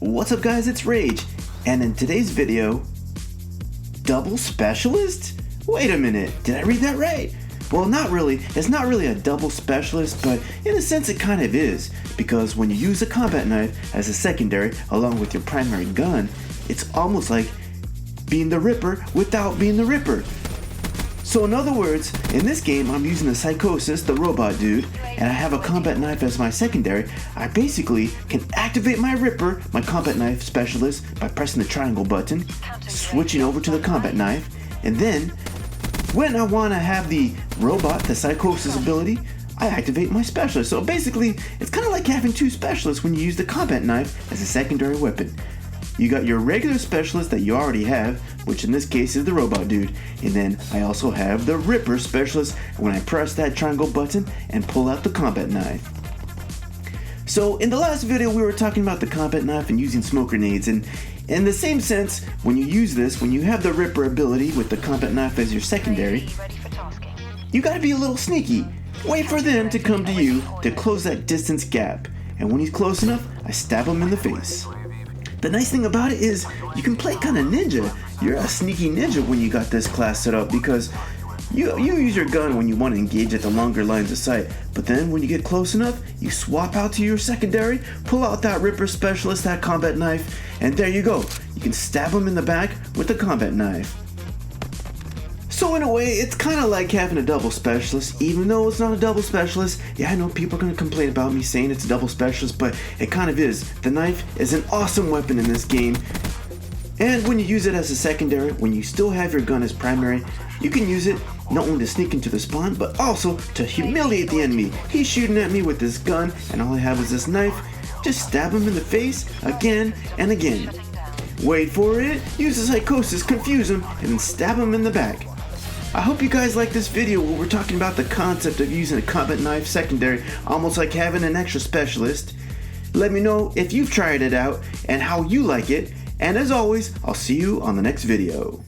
What's up guys, it's Rage, and in today's video, double specialist? Wait a minute, did I read that right? Well, not really. It's not really a double specialist, but in a sense it kind of is, because when you use a combat knife as a secondary along with your primary gun, it's almost like being the Ripper without being the Ripper. So in other words, in this game I'm using the Psychosis, the robot dude, and I have a combat knife as my secondary. I basically can activate my Ripper, my combat knife specialist, by pressing the triangle button, switching over to the combat knife, and then when I want to have the robot, the Psychosis ability, I activate my specialist. So basically, it's kind of like having two specialists when you use the combat knife as a secondary weapon. You got your regular specialist that you already have, which in this case is the robot dude, and then I also have the Ripper specialist when I press that triangle button and pull out the combat knife. So in the last video we were talking about the combat knife and using smoke grenades, and in the same sense, when you use this, when you have the Ripper ability with the combat knife as your secondary, you gotta be a little sneaky. Wait for them to come to you to close that distance gap, and when he's close enough, I stab him in the face. The nice thing about it is you can play kind of ninja. You're a sneaky ninja when you got this class set up, because you use your gun when you want to engage at the longer lines of sight, but then when you get close enough, you swap out to your secondary, pull out that Ripper specialist, that combat knife, and there you go. You can stab him in the back with the combat knife. So in a way, it's kind of like having a double specialist, even though it's not a double specialist. Yeah, I know people are going to complain about me saying it's a double specialist, but it kind of is. The knife is an awesome weapon in this game. And when you use it as a secondary, when you still have your gun as primary, you can use it not only to sneak into the spawn, but also to humiliate the enemy. He's shooting at me with this gun, and all I have is this knife. Just stab him in the face again and again. Wait for it, use the Psychosis, confuse him, and then stab him in the back. I hope you guys like this video where we're talking about the concept of using a combat knife secondary, almost like having an extra specialist. Let me know if you've tried it out and how you like it, and as always, I'll see you on the next video.